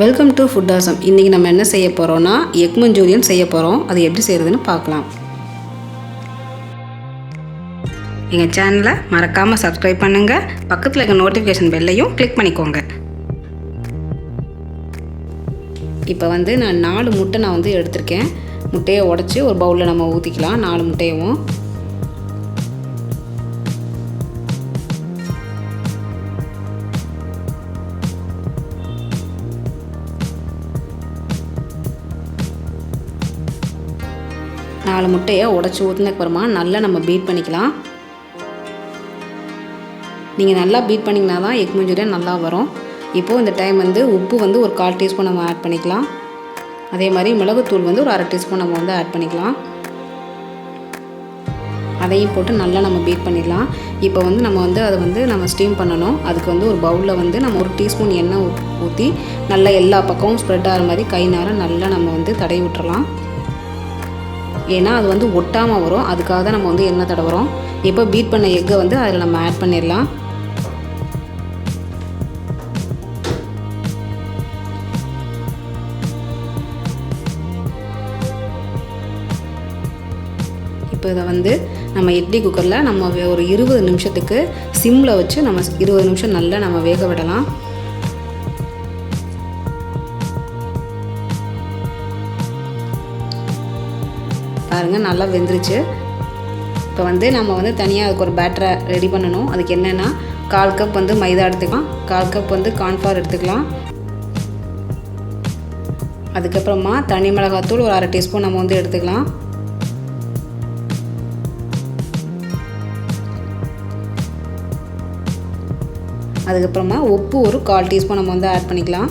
Welcome to food awesome. இன்றைக்கி நம்ம என்ன செய்ய போகிறோன்னா எக் மஞ்சூரியன் செய்ய போகிறோம். அது எப்படி செய்கிறதுன்னு பார்க்கலாம். எங்கள் சேனலை மறக்காமல் சப்ஸ்கிரைப் பண்ணுங்கள். பக்கத்தில் இருக்க நோட்டிஃபிகேஷன் பெல்லையும் கிளிக் பண்ணிக்கோங்க. இப்போ நான் 4 முட்டை எடுத்திருக்கேன். முட்டையை உடச்சி ஒரு பவுலில் நம்ம ஊற்றிக்கலாம். 4 முட்டையவும் முட்டையை உடச்சி ஊற்றினதுக்கப்புறமா நல்லா நம்ம பீட் பண்ணிக்கலாம். நீங்கள் நல்லா பீட் பண்ணிங்கன்னா தான் எக் மஞ்சூரியன் நல்லா வரும். இப்போது இந்த டைம் உப்பு ஒரு 1/4 டீஸ்பூன் நம்ம ஆட் பண்ணிக்கலாம். அதே மாதிரி மிளகுத்தூள் ஒரு 1/2 டீஸ்பூன் நம்ம ஆட் பண்ணிக்கலாம். அதையும் போட்டு நல்லா நம்ம பீட் பண்ணிடலாம். இப்போ நம்ம அதை நம்ம ஸ்டீம் பண்ணணும். அதுக்கு ஒரு பவுலில் நம்ம 1 டீஸ்பூன் எண்ணெய் ஊற்றி நல்லா எல்லா பக்கமும் ஸ்ப்ரெட் ஆகிற மாதிரி கையினால் நல்லா நம்ம தடவி விட்டுறலாம். ஏன்னா அது ஒட்டாமல் வரும். அதுக்காக தான் நம்ம எண்ணெய் தடவுறோம். இப்போ பீட் பண்ண எக்கை அதில் நம்ம ஆட் பண்ணிடலாம். இப்போ இதை நம்ம இட்லி குக்கரில் நம்ம ஒரு 20 நிமிஷத்துக்கு சிம்மில் வச்சு நம்ம 20 நிமிஷம் நல்லா நம்ம வேக விடலாம். பாருங்கள், நல்லா வெந்துருச்சு. இப்போ நம்ம தனியாக அதுக்கு ஒரு பேட்டரை ரெடி பண்ணணும். அதுக்கு என்னென்னா 1/4 கப் மைதா எடுத்துக்கலாம், 1/4 கப் கார்ன்ஃப்ளவர் எடுத்துக்கலாம். அதுக்கப்புறமா தனி மிளகாத்தூள் ஒரு 1/2 டீஸ்பூன் நம்ம எடுத்துக்கலாம். அதுக்கப்புறமா உப்பு ஒரு 1/4 டீஸ்பூன் நம்ம ஆட் பண்ணிக்கலாம்.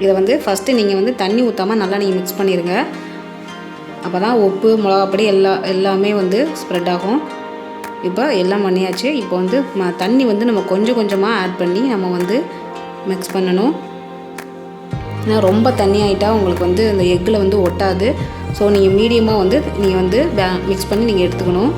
இதை ஃபஸ்ட்டு நீங்கள் தண்ணி ஊற்றாமல் நல்லா நீங்கள் மிக்ஸ் பண்ணிடுங்க. அப்போ தான் உப்பு மிளகாப்பொடி எல்லாமே ஸ்ப்ரெட் ஆகும். இப்போ எல்லாம் பண்ணியாச்சு. இப்போ தண்ணி நம்ம கொஞ்சம் கொஞ்சமாக ஆட் பண்ணி நம்ம மிக்ஸ் பண்ணணும். ஏன்னா ரொம்ப தண்ணி ஆகிட்டா உங்களுக்கு இந்த எக்கில் ஒட்டாது. ஸோ நீங்கள் மீடியமாக நீங்கள் மிக்ஸ் பண்ணி நீங்கள் எடுத்துக்கணும்.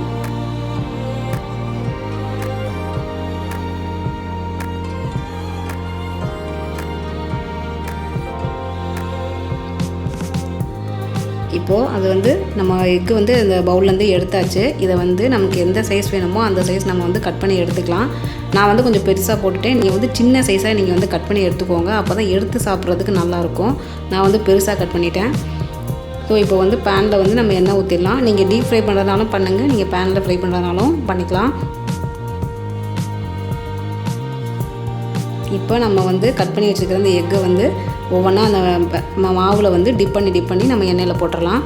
இப்போது அது நம்ம எக்கு இந்த பவுல்லேருந்து எடுத்தாச்சு. இதை நமக்கு எந்த சைஸ் வேணுமோ அந்த சைஸ் நம்ம கட் பண்ணி எடுத்துக்கலாம். நான் கொஞ்சம் பெருசாக போட்டுட்டேன். நீங்கள் சின்ன சைஸாக நீங்கள் கட் பண்ணி எடுத்துக்கோங்க. அப்போ தான் எடுத்து சாப்பிட்றதுக்கு நல்லாயிருக்கும். நான் பெருசாக கட் பண்ணிட்டேன். ஸோ இப்போ பேனில் நம்ம எண்ணெய் ஊற்றிடலாம். நீங்கள் டீப் ஃப்ரை பண்ணுறதுனாலும் பண்ணுங்கள், நீங்கள் பேனில் ஃப்ரை பண்ணுறதுனாலும் பண்ணிக்கலாம். இப்போ நம்ம கட் பண்ணி வச்சுருக்கிற அந்த எக்கை ஒவ்வொன்றா அந்த மாவில் டிப் பண்ணி நம்ம எண்ணெயில் போட்டுடலாம்.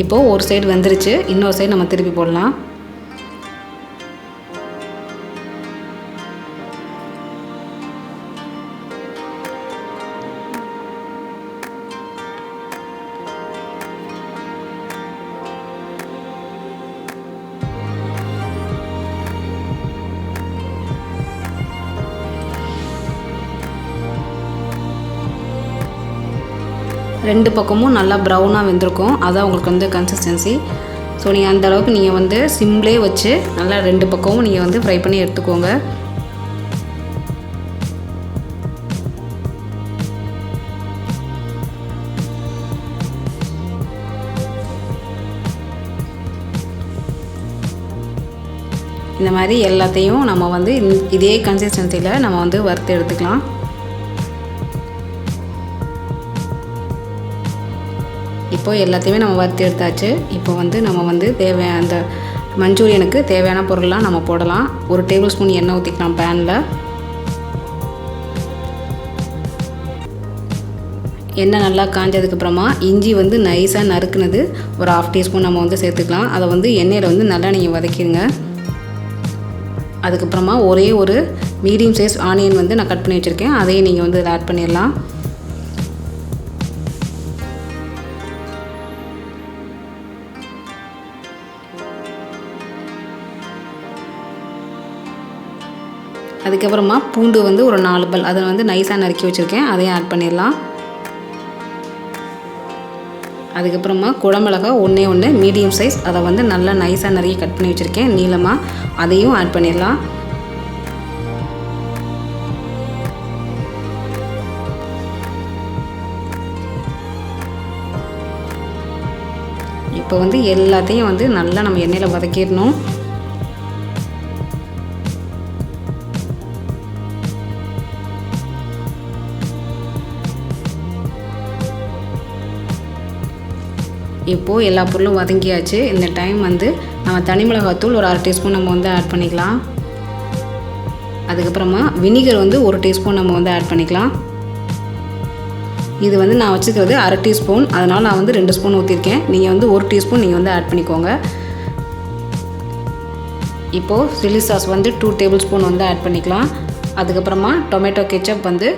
இப்போது ஒரு சைடு வெந்துருச்சு. இன்னொரு சைடு நம்ம திருப்பி போடலாம். ரெண்டு பக்கமும் நல்லா ப்ரௌனாக வெந்திருக்கும். அதான் உங்களுக்கு கன்சிஸ்டன்சி. ஸோ நீங்கள் அந்த அளவுக்கு நீங்கள் சிம்லேயே வச்சு நல்லா 2 பக்கமும் நீங்கள் ஃப்ரை பண்ணி எடுத்துக்கோங்க. இந்த மாதிரி எல்லாத்தையும் நம்ம இதே கன்சிஸ்டன்சியில் நம்ம வறுத்து எடுத்துக்கலாம். இப்போ எல்லாத்தையுமே நம்ம வறுத்து எடுத்தாச்சு. இப்போ நம்ம தேவையான அந்த மஞ்சூரியனுக்கு தேவையான பொருள்லாம் நம்ம போடலாம். 1 டேபிள் ஸ்பூன் எண்ணெய் ஊற்றிக்கலாம் பேனில். எண்ணெய் நல்லா காஞ்சதுக்கப்புறமா இஞ்சி நைஸாக நறுக்குனது ஒரு 1/2 டீஸ்பூன் நம்ம சேர்த்துக்கலாம். அதை எண்ணெயில் நல்லா நீங்கள் வதக்கிடுங்க. அதுக்கப்புறமா ஒரே ஒரு மீடியம் சைஸ் ஆனியன் நான் கட் பண்ணி வச்சுருக்கேன். அதையும் நீங்கள் இதில் ஆட் பண்ணிடலாம். அதுக்கப்புறமா பூண்டு வந்து ஒரு 4 பல் அதை வந்து நைஸாக நறுக்கி வச்சுருக்கேன், அதையும் ஆட் பண்ணிடலாம். அதுக்கப்புறமா குடமிளகா ஒன்று மீடியம் சைஸ் அதை வந்து நல்லா நைஸாக நறுக்கி கட் பண்ணி வச்சுருக்கேன் நீளமாக, அதையும் ஆட் பண்ணிடலாம். இப்போ வந்து எல்லாத்தையும் வந்து நல்லா நம்ம எண்ணெயில் வதக்கிடணும். இப்போது எல்லா பொருளும் வதங்கியாச்சு. இந்த டைம் வந்து நம்ம தனி மிளகாத்தூள் ஒரு 1/2 டீஸ்பூன் நம்ம வந்து ஆட் பண்ணிக்கலாம். அதுக்கப்புறமா வினிகர் வந்து 1 டீஸ்பூன் நம்ம வந்து ஆட் பண்ணிக்கலாம். இது வந்து நான் வச்சுக்கிறது 1/2 டீஸ்பூன், அதனால் நான் வந்து 2 ஸ்பூன் ஊற்றிருக்கேன். நீங்கள் வந்து 1 டீஸ்பூன் நீங்கள் வந்து ஆட் பண்ணிக்கோங்க. இப்போது சில்லி சாஸ் வந்து 2 டேபிள் ஸ்பூன் வந்து ஆட் பண்ணிக்கலாம். அதுக்கப்புறமா டொமேட்டோ கெச்சப் வந்து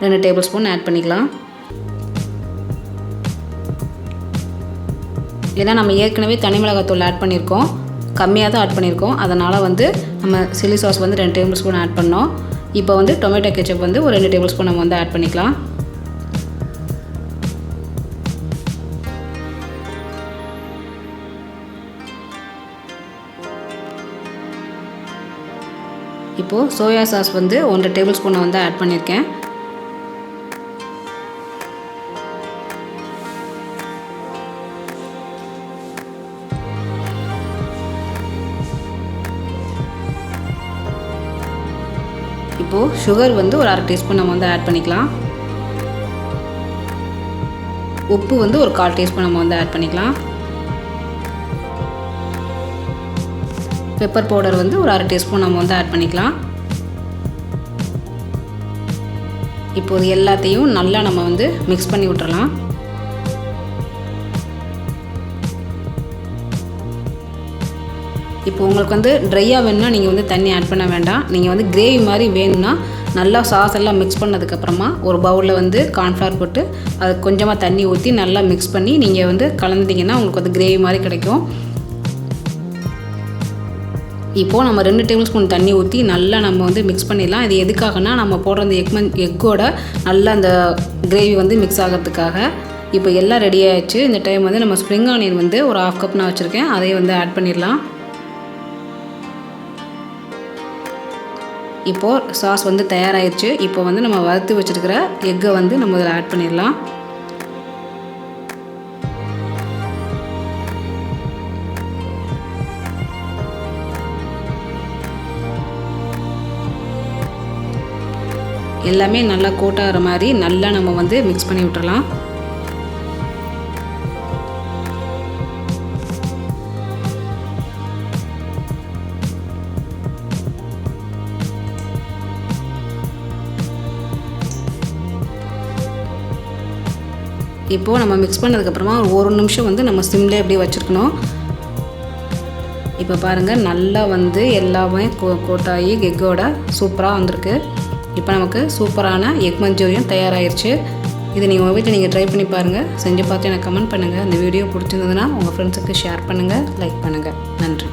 2 டேபிள் ஸ்பூன் ஆட் பண்ணிக்கலாம். ஏன்னா நம்ம ஏற்கனவே தனி மிளகாத்தூள் ஆட் பண்ணியிருக்கோம், கம்மியாக தான் ஆட் பண்ணியிருக்கோம், அதனால் வந்து நம்ம சில்லி சாஸ் வந்து 2 டேபிள் ஸ்பூன் ஆட் பண்ணோம். இப்போ வந்து டொமேட்டோ கெச்சப் வந்து ஒரு 2 டேபிள் ஸ்பூன் நம்ம வந்து ஆட் பண்ணிக்கலாம். இப்போது சோயா சாஸ் வந்து 1 டேபிள் ஸ்பூனை வந்து ஆட் பண்ணியிருக்கேன். இப்போது சுகர் வந்து ஒரு 1/2 டீஸ்பூன் நம்ம வந்து ஆட் பண்ணிக்கலாம். உப்பு வந்து ஒரு 1/4 டீஸ்பூன் நம்ம வந்து ஆட் பண்ணிக்கலாம். பெப்பர் பவுடர் வந்து ஒரு 1/2 டீஸ்பூன் நம்ம வந்து ஆட் பண்ணிக்கலாம். இப்போது எல்லாத்தையும் நல்லா நம்ம வந்து மிக்ஸ் பண்ணி விட்டுறலாம். இப்போ உங்களுக்கு வந்து ட்ரையாக வேணும்னா நீங்கள் வந்து தண்ணி ஆட் பண்ண வேண்டாம். நீங்கள் வந்து கிரேவி மாதிரி வேணும்னா நல்லா சாஸ் எல்லாம் மிக்ஸ் பண்ணதுக்கப்புறமா ஒரு பவுலில் வந்து கார்ன்ஃப்ளவர் போட்டு அது கொஞ்சமாக தண்ணி ஊற்றி நல்லா மிக்ஸ் பண்ணி நீங்கள் வந்து கலந்துட்டிங்கன்னா உங்களுக்கு வந்து கிரேவி மாதிரி கிடைக்கும். இப்போது நம்ம 2 டேபிள் ஸ்பூன் தண்ணி ஊற்றி நல்லா நம்ம வந்து மிக்ஸ் பண்ணிடலாம். இது எதுக்காகனா நம்ம போடுற அந்த எக்கோட நல்லா அந்த கிரேவி வந்து மிக்ஸ் ஆகிறதுக்காக. இப்போ எல்லாம் ரெடி ஆகிடுச்சு. இந்த டைம் வந்து நம்ம ஸ்ப்ரிங் ஆனியன் வந்து ஒரு 1/2 கப் நான் வச்சுருக்கேன், அதை வந்து ஆட் பண்ணிடலாம். இப்போது சாஸ் வந்து தயாராகிடுச்சு. இப்போ வந்து நம்ம வறுத்து வச்சுருக்கிற எக்கை வந்து நம்ம இதில் ஆட் பண்ணிடலாம். எல்லாமே நல்லா கோட் ஆகிற மாதிரி நல்லா நம்ம வந்து மிக்ஸ் பண்ணி விட்டுறலாம். இப்போது நம்ம மிக்ஸ் பண்ணதுக்கப்புறமா ஒரு நிமிஷம் வந்து நம்ம சிம்லேயே அப்படியே வச்சுருக்கணும். இப்போ பாருங்கள் நல்லா வந்து எல்லாமே கோட்டாகி எக்கோட சூப்பராக வந்திருக்கு. இப்போ நமக்கு சூப்பரான எக் மஞ்சூரியன் தயாராகிடுச்சு. இதை நீங்கள் உங்கள் வீட்டில் நீங்கள் ட்ரை பண்ணி பாருங்கள். செஞ்சு பார்த்து எனக்கு கமெண்ட் பண்ணுங்கள். இந்த வீடியோ பிடிச்சிருந்ததுன்னா உங்கள் ஃப்ரெண்ட்ஸுக்கு ஷேர் பண்ணுங்கள், லைக் பண்ணுங்கள். நன்றி.